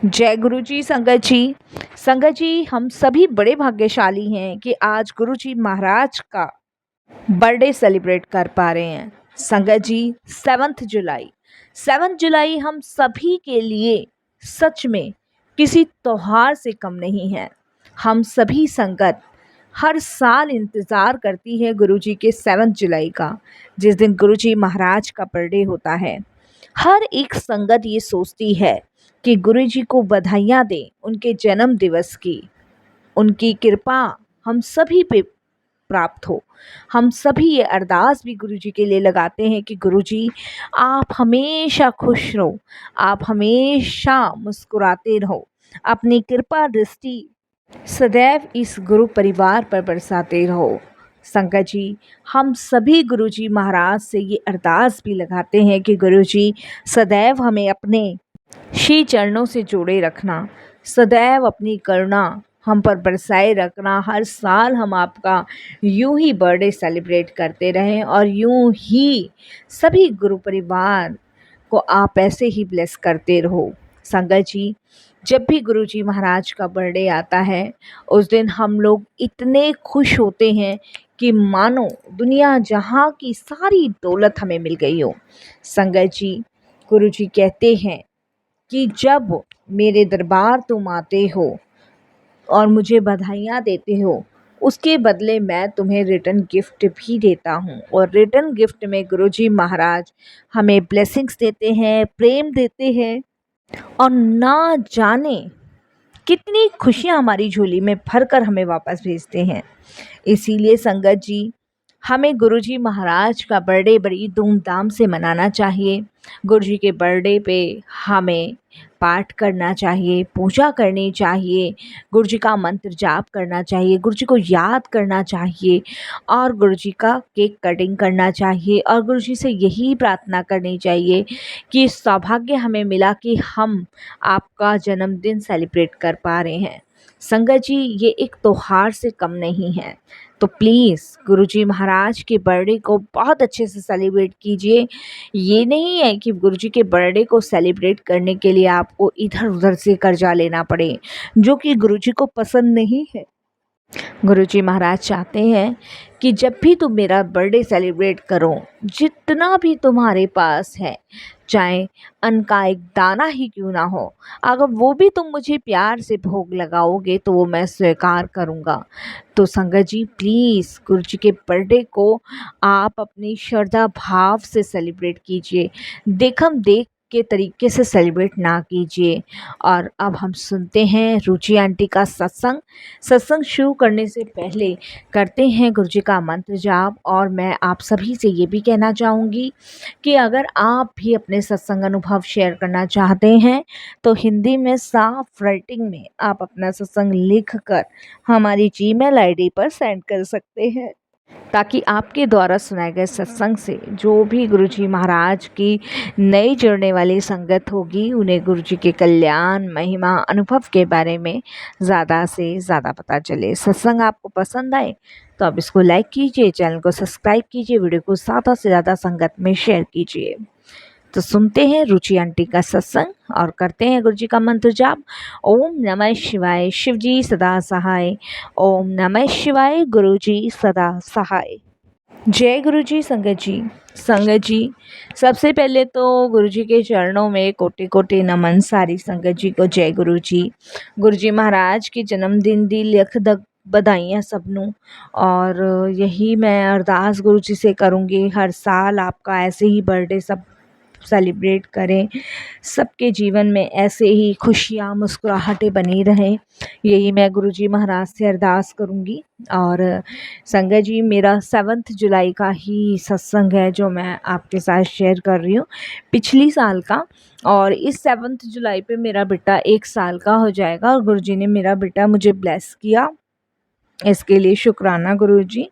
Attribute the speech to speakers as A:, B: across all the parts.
A: जय गुरु जी। संगत जी, हम सभी बड़े भाग्यशाली हैं कि आज गुरु जी महाराज का बर्थडे सेलिब्रेट कर पा रहे हैं। संगत जी, 7th जुलाई हम सभी के लिए सच में किसी त्योहार से कम नहीं है। हम सभी संगत हर साल इंतज़ार करती है गुरु जी के 7th जुलाई का, जिस दिन गुरु जी महाराज का बर्थडे होता है। हर एक संगत ये सोचती है कि गुरु जी को बधाइयाँ दें उनके जन्म दिवस की, उनकी कृपा हम सभी पे प्राप्त हो। हम सभी ये अरदास भी गुरु जी के लिए लगाते हैं कि गुरु जी आप हमेशा खुश रहो, आप हमेशा मुस्कुराते रहो, अपनी कृपा दृष्टि सदैव इस गुरु परिवार पर बरसाते रहो। संगत जी, हम सभी गुरु जी महाराज से ये अरदास भी लगाते हैं कि गुरु जी सदैव हमें अपने श्री चरणों से जोड़े रखना, सदैव अपनी करुणा हम पर बरसाए रखना। हर साल हम आपका यूं ही बर्थडे सेलिब्रेट करते रहें और यूं ही सभी गुरु परिवार को आप ऐसे ही ब्लेस करते रहो। संगत जी, जब भी गुरु जी महाराज का बर्थडे आता है उस दिन हम लोग इतने खुश होते हैं कि मानो दुनिया जहाँ की सारी दौलत हमें मिल गई हो। संगत जी, गुरु जी कहते हैं कि जब मेरे दरबार तुम आते हो और मुझे बधाइयाँ देते हो, उसके बदले मैं तुम्हें रिटर्न गिफ्ट भी देता हूँ। और रिटर्न गिफ्ट में गुरुजी महाराज हमें ब्लेसिंग्स देते हैं, प्रेम देते हैं और ना जाने कितनी खुशियाँ हमारी झोली में भरकर हमें वापस भेजते हैं। इसीलिए संगत जी, हमें गुरुजी महाराज का बर्थडे बड़ी धूमधाम से मनाना चाहिए। गुरुजी के बर्थडे पे हमें पाठ करना चाहिए, पूजा करनी चाहिए, गुरुजी का मंत्र जाप करना चाहिए, गुरुजी को याद करना चाहिए और गुरुजी का केक कटिंग करना चाहिए और गुरुजी से यही प्रार्थना करनी चाहिए कि सौभाग्य हमें मिला कि हम आपका जन्मदिन सेलिब्रेट कर पा रहे हैं। संगत जी, ये एक त्योहार से कम नहीं है, तो प्लीज़ गुरुजी महाराज के बर्थडे को बहुत अच्छे से सेलिब्रेट कीजिए। ये नहीं है कि गुरुजी के बर्थडे को सेलिब्रेट करने के लिए आपको इधर उधर से कर्जा लेना पड़े, जो कि गुरुजी को पसंद नहीं है। गुरुजी महाराज चाहते हैं कि जब भी तुम मेरा बर्थडे सेलिब्रेट करो, जितना भी तुम्हारे पास है, चाहे अन्न का एक दाना ही क्यों ना हो, अगर वो भी तुम मुझे प्यार से भोग लगाओगे तो वो मैं स्वीकार करूँगा। तो संगत जी, प्लीज़ गुरुजी के बर्थडे को आप अपनी श्रद्धा भाव से सेलिब्रेट कीजिए, देखम देख के तरीके से सेलिब्रेट ना कीजिए। और अब हम सुनते हैं रुचि आंटी का सत्संग शुरू करने से पहले करते हैं गुरुजी का मंत्र जाप। और मैं आप सभी से ये भी कहना चाहूँगी कि अगर आप भी अपने सत्संग अनुभव शेयर करना चाहते हैं तो हिंदी में साफ राइटिंग में आप अपना सत्संग लिख कर हमारी जीमेल आईडी पर सेंड कर सकते हैं, ताकि आपके द्वारा सुनाए गए सत्संग से जो भी गुरुजी महाराज की नई जुड़ने वाली संगत होगी उन्हें गुरुजी के कल्याण, महिमा, अनुभव के बारे में ज़्यादा से ज़्यादा पता चले। सत्संग आपको पसंद आए तो आप इसको लाइक कीजिए, चैनल को सब्सक्राइब कीजिए, वीडियो को ज़्यादा से ज़्यादा संगत में शेयर कीजिए। तो सुनते हैं रुचि आंटी का सत्संग और करते हैं गुरुजी का मंत्र जाप। ओम नमः शिवाय, शिवजी सदा सहाय। ओम नमः शिवाय, गुरुजी सदा सहाय। जय गुरुजी। संगत जी, सबसे पहले तो गुरुजी के चरणों में कोटि कोटि नमन। सारी संगत जी को जय गुरुजी। गुरुजी महाराज के जन्मदिन दी लख बधाइयाँ सबनों। और यही मैं अरदास गुरुजी से करूँगी, हर साल आपका ऐसे ही बर्थडे सब सेलिब्रेट करें, सबके जीवन में ऐसे ही खुशियाँ, मुस्कुराहटें बनी रहें, यही मैं गुरुजी महाराज से अरदास करूँगी। और संगत जी, मेरा 7th जुलाई का ही सत्संग है जो मैं आपके साथ शेयर कर रही हूँ, पिछली साल का। और इस 7th जुलाई पे मेरा बेटा 1 साल का हो जाएगा और गुरुजी ने मेरा बेटा मुझे ब्लेस किया इसके लिए शुक्राना गुरुजी।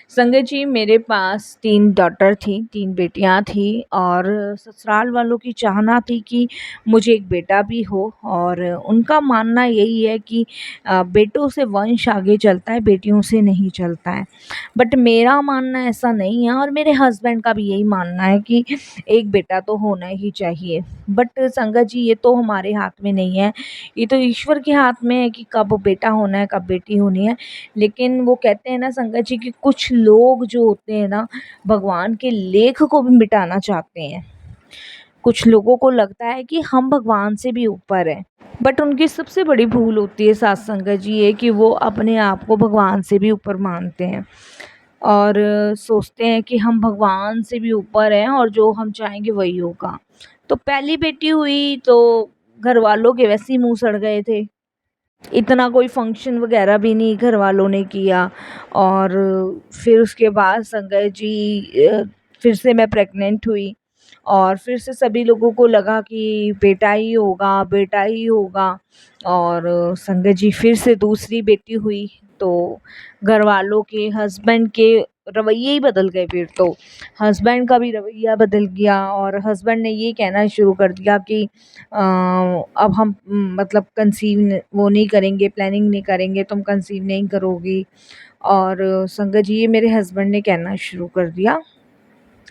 A: संगत जी, मेरे पास 3 डॉटर थी, 3 बेटियां थी और ससुराल वालों की चाहना थी कि मुझे एक बेटा भी हो और उनका मानना यही है कि बेटों से वंश आगे चलता है, बेटियों से नहीं चलता है। बट मेरा मानना ऐसा नहीं है और मेरे हस्बैंड का भी यही मानना है कि एक बेटा तो होना ही चाहिए। बट संगत जी, ये तो हमारे हाथ में नहीं है, ये तो ईश्वर के हाथ में है कि कब बेटा होना है, कब बेटी होनी है। लेकिन वो कहते हैं ना संगत जी कि कुछ लोग जो होते हैं ना, भगवान के लेख को भी मिटाना चाहते हैं। कुछ लोगों को लगता है कि हम भगवान से भी ऊपर हैं, बट उनकी सबसे बड़ी भूल होती है साथ संगत जी ये कि वो अपने आप को भगवान से भी ऊपर मानते हैं और सोचते हैं कि हम भगवान से भी ऊपर हैं और जो हम चाहेंगे वही होगा। तो पहली बेटी हुई तो घर वालों के वैसे ही मुंह सड़ गए थे, इतना कोई फंक्शन वगैरह भी नहीं घर वालों ने किया। और फिर उसके बाद संगत जी फिर से मैं प्रेग्नेंट हुई और फिर से सभी लोगों को लगा कि बेटा ही होगा, बेटा ही होगा। और संगत जी फिर से दूसरी बेटी हुई तो घर वालों के, हस्बैंड के रवैये ही बदल गए। फिर तो हस्बैंड का भी रवैया बदल गया और हस्बैंड ने ये कहना शुरू कर दिया कि अब हम मतलब कंसीव वो नहीं करेंगे, प्लानिंग नहीं करेंगे, तुम कंसीव नहीं करोगी। और संगत जी ये मेरे हस्बैंड ने कहना शुरू कर दिया।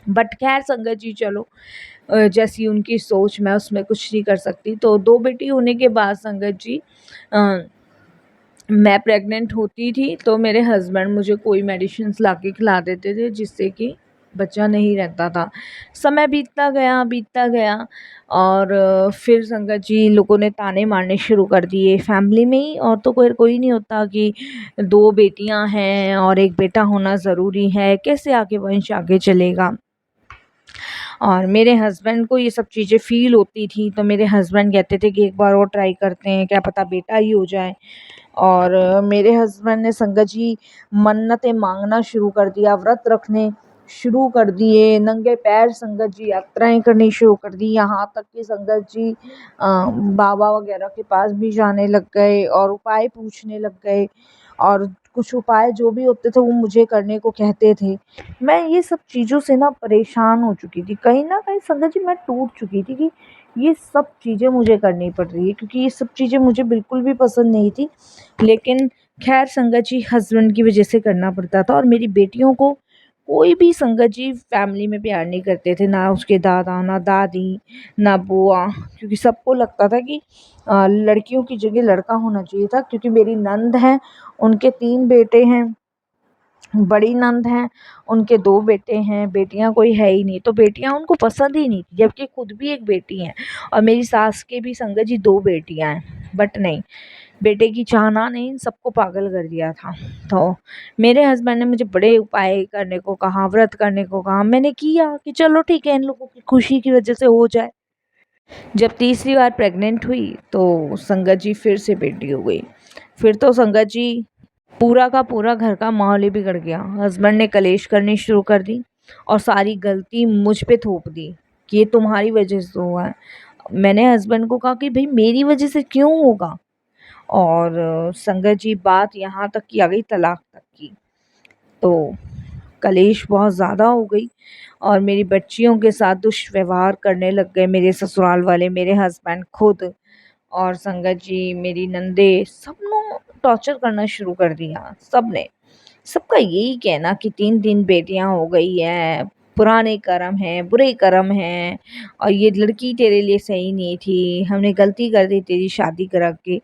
A: बट खैर संगत जी चलो, जैसी उनकी सोच, मैं उसमें कुछ नहीं कर सकती। तो 2 बेटी होने के बाद संगत जी मैं प्रेग्नेंट होती थी तो मेरे हस्बैंड मुझे कोई मेडिसिन्स ला के खिला देते थे जिससे कि बच्चा नहीं रहता था। समय बीतता गया और फिर संगत जी लोगों ने ताने मारने शुरू कर दिए फैमिली में ही। और तो कोई नहीं होता कि 2 बेटियां हैं और एक बेटा होना ज़रूरी है, कैसे आगे वंश आगे चलेगा। और मेरे हस्बैंड को ये सब चीज़ें फ़ील होती थी तो मेरे हस्बैंड कहते थे कि एक बार और ट्राई करते हैं, क्या पता बेटा ही हो जाए। और मेरे हस्बैंड ने संगत जी मन्नतें मांगना शुरू कर दिया, व्रत रखने शुरू कर दिए, नंगे पैर संगत जी यात्राएं करनी शुरू कर दी। यहाँ तक कि संगत जी बाबा वगैरह के पास भी जाने लग गए और उपाय पूछने लग गए और कुछ उपाय जो भी होते थे वो मुझे करने को कहते थे। मैं ये सब चीज़ों से ना परेशान हो चुकी थी, कहीं ना कहीं संगत जी मैं टूट चुकी थी कि ये सब चीज़ें मुझे करनी पड़ रही है, क्योंकि ये सब चीज़ें मुझे बिल्कुल भी पसंद नहीं थी। लेकिन खैर संगत जी हस्बैंड की वजह से करना पड़ता था। और मेरी बेटियों को कोई भी संगत जी फैमिली में प्यार नहीं करते थे, ना उसके दादा, ना दादी, ना बुआ, क्योंकि सबको लगता था कि लड़कियों की जगह लड़का होना चाहिए था। क्योंकि मेरी नंद है, उनके 3 बेटे हैं, बड़ी नंद हैं, उनके 2 बेटे हैं, बेटियां कोई है ही नहीं, तो बेटियां उनको पसंद ही नहीं थी, जबकि खुद भी एक बेटी हैं। और मेरी सास के भी संगत जी 2 बेटियां हैं, बट नहीं, बेटे की चाहना ने इन सबको पागल कर दिया था। तो मेरे हस्बैंड ने मुझे बड़े उपाय करने को कहा, व्रत करने को कहा, मैंने किया कि चलो ठीक है इन लोगों की खुशी की वजह से हो जाए। जब तीसरी बार प्रेग्नेंट हुई तो संगत जी फिर से बेटी हो गई। फिर तो संगत जी पूरा का पूरा घर का माहौल ही बिगड़ गया। हस्बैंड ने कलेश करनी शुरू कर दी और सारी गलती मुझ पे थोप दी कि ये तुम्हारी वजह से हुआ है। मैंने हस्बैंड को कहा कि भाई मेरी वजह से क्यों होगा। और संगत जी बात यहाँ तक की आ गई तलाक तक की। तो कलेश बहुत ज़्यादा हो गई और मेरी बच्चियों के साथ दुष्व्यवहार करने लग गए मेरे ससुराल वाले, मेरे हस्बैंड खुद। और संगत जी मेरी नंदे सबने टॉर्चर करना शुरू कर दिया, सबने। सबका यही कहना कि 3-3 बेटियां हो गई हैं, पुराने कर्म हैं, बुरे कर्म हैं और ये लड़की तेरे लिए सही नहीं थी, हमने गलती कर दी तेरी शादी करा के।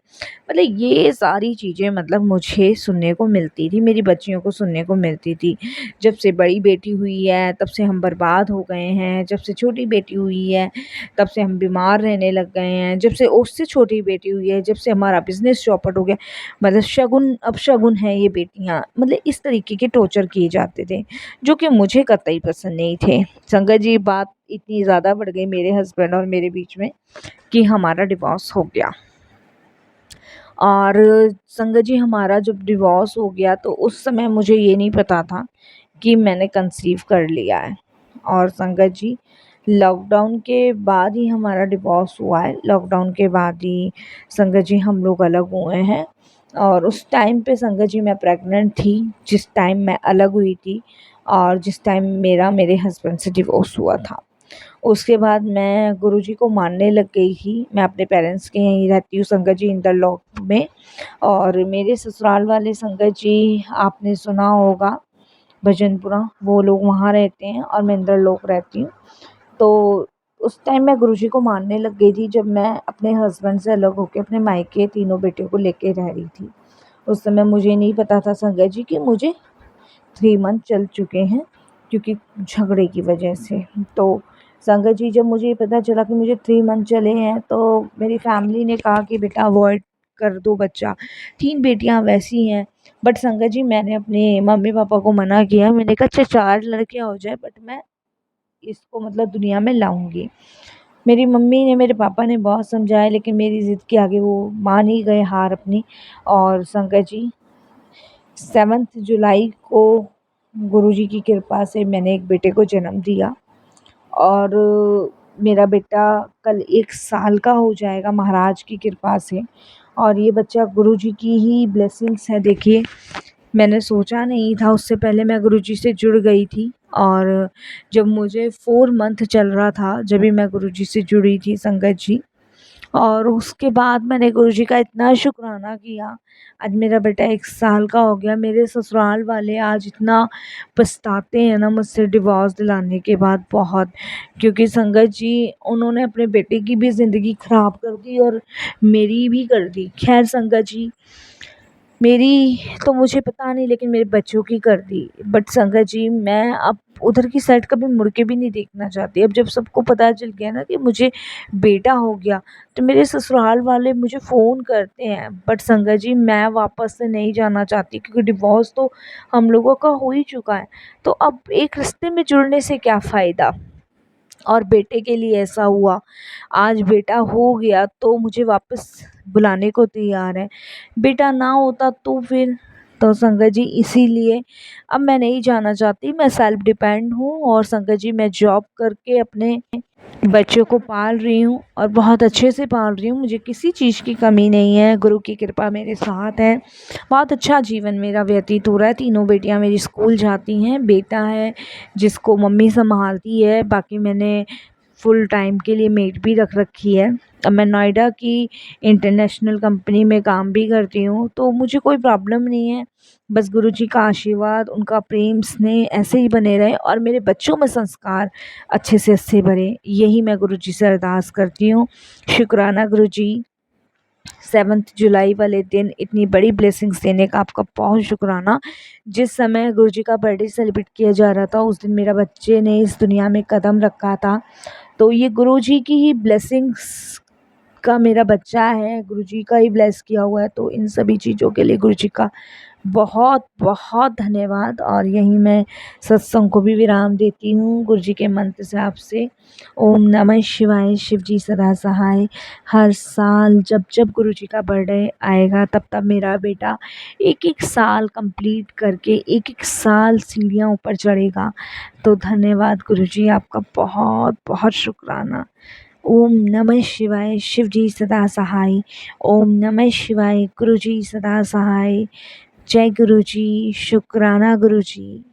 A: मतलब ये सारी चीज़ें मतलब मुझे सुनने को मिलती थी, मेरी बच्चियों को सुनने को मिलती थी। जब से बड़ी बेटी हुई है तब से हम बर्बाद हो गए हैं, जब से छोटी बेटी हुई है तब से हम बीमार रहने लग गए हैं, जब से उससे छोटी बेटी हुई है, जब से हमारा बिजनेस चौपट हो गया। मतलब शगुन अपशगुन है ये बेटियां, मतलब इस तरीके के टॉर्चर किए जाते थे जो कि मुझे कतई पसंद नहीं थे। संगत जी बात इतनी ज़्यादा बढ़ गई मेरे हस्बैंड और मेरे बीच में कि हमारा डिवोर्स हो गया। और संगत जी हमारा जब डिवोर्स हो गया तो उस समय मुझे ये नहीं पता था कि मैंने कंसीव कर लिया है। और संगत जी लॉकडाउन के बाद ही हमारा डिवोर्स हुआ है, लॉकडाउन के बाद ही संगत जी हम लोग अलग हुए हैं। और उस टाइम पे संगत जी मैं प्रेग्नेंट थी, जिस टाइम मैं अलग हुई थी और जिस टाइम मेरा मेरे हस्बैंड से डिवोर्स हुआ था। उसके बाद मैं गुरुजी को मानने लग गई थी। मैं अपने पेरेंट्स के यहीं रहती हूँ संगत जी, इंदरलॉक में। और मेरे ससुराल वाले संगत जी आपने सुना होगा भजनपुरा, वो लोग वहाँ रहते हैं और मैं इंदरलोक रहती हूँ। तो उस टाइम मैं गुरुजी को मानने लग गई थी जब मैं अपने हस्बैंड से अलग होकर अपने मायके तीनों बेटियों को लेके रह रही थी। उस समय मुझे नहीं पता था संगत जी कि मुझे 3 मंथ चल चुके हैं, क्योंकि झगड़े की वजह से। तो संगत जी जब मुझे ये पता चला कि मुझे 3 मंथ चले हैं, तो मेरी फैमिली ने कहा कि बेटा अवॉइड कर दो बच्चा, 3 बेटियां वैसी हैं। बट संगत जी मैंने अपने मम्मी पापा को मना किया। मैंने कहा अच्छा 4 लड़कियां हो जाए, बट मैं इसको मतलब दुनिया में लाऊंगी। मेरी मम्मी ने, मेरे पापा ने बहुत समझाया, लेकिन मेरी ज़िद के आगे वो मान ही गए हार अपनी। और संगत जी 7 जुलाई को गुरुजी की कृपा से मैंने एक बेटे को जन्म दिया। और मेरा बेटा कल 1 साल का हो जाएगा महाराज की कृपा से। और ये बच्चा गुरुजी की ही ब्लेसिंग्स है। देखिए, मैंने सोचा नहीं था, उससे पहले मैं गुरुजी से जुड़ गई थी। और जब मुझे 4 मंथ चल रहा था, जब भी मैं गुरुजी से जुड़ी थी संगत जी। और उसके बाद मैंने गुरुजी का इतना शुक्राना किया। आज मेरा बेटा 1 साल का हो गया। मेरे ससुराल वाले आज इतना पछताते हैं ना मुझसे डिवोर्स दिलाने के बाद, बहुत। क्योंकि संगत जी उन्होंने अपने बेटे की भी ज़िंदगी ख़राब कर दी और मेरी भी कर दी। खैर संगत जी, मेरी तो मुझे पता नहीं, लेकिन मेरे बच्चों की कर दी। बट संगत जी मैं अब उधर की साइड कभी मुड़ के भी नहीं देखना चाहती। अब जब सबको पता चल गया ना कि मुझे बेटा हो गया, तो मेरे ससुराल वाले मुझे फ़ोन करते हैं। बट संगत जी मैं वापस से नहीं जाना चाहती, क्योंकि डिवोर्स तो हम लोगों का हो ही चुका है। तो अब एक रिश्ते में जुड़ने से क्या फ़ायदा। और बेटे के लिए ऐसा हुआ, आज बेटा हो गया तो मुझे वापस बुलाने को तैयार है। बेटा ना होता तो फिर। तो संगत जी इसीलिए अब मैं नहीं जाना चाहती। मैं सेल्फ डिपेंड हूँ और संगत जी मैं जॉब करके अपने बच्चों को पाल रही हूँ और बहुत अच्छे से पाल रही हूँ। मुझे किसी चीज़ की कमी नहीं है, गुरु की कृपा मेरे साथ है। बहुत अच्छा जीवन मेरा व्यतीत हो रहा है। तीनों बेटियां मेरी स्कूल जाती हैं। बेटा है जिसको मम्मी संभालती है। बाकी मैंने फुल टाइम के लिए मेड भी रख रखी है। अब मैं नोएडा की इंटरनेशनल कंपनी में काम भी करती हूँ, तो मुझे कोई प्रॉब्लम नहीं है। बस गुरुजी का आशीर्वाद, उनका प्रेम स्नेह ऐसे ही बने रहे और मेरे बच्चों में संस्कार अच्छे से अच्छे भरे, यही मैं गुरुजी से अरदास करती हूँ। शुक्राना गुरुजी, 7 जुलाई वाले दिन इतनी बड़ी ब्लेसिंग्स देने का आपका बहुत शुक्राना। जिस समय गुरुजी का बर्थडे सेलिब्रेट किया जा रहा था, उस दिन मेरा बच्चे ने इस दुनिया में कदम रखा था। तो ये गुरुजी की ही ब्लेसिंग्स का मेरा बच्चा है, गुरुजी का ही ब्लेस किया हुआ है। तो इन सभी चीज़ों के लिए गुरुजी का बहुत बहुत धन्यवाद। और यहीं मैं सत्संग को भी विराम देती हूँ गुरुजी के मंत्र से आपसे। ओम नमः शिवाय, शिव जी सदा सहाय। हर साल जब जब गुरुजी का बर्थडे आएगा, तब तब मेरा बेटा 1-1 साल कंप्लीट करके 1-1 साल सीढ़ियाँ ऊपर चढ़ेगा। तो धन्यवाद गुरुजी, आपका बहुत बहुत शुक्राना। ओम नमः शिवाय, शिव जी सदा सहाय। ओम नमः शिवाय, गुरु जी सदा सहाय। जय गुरु जी, शुक्राना गुरु जी।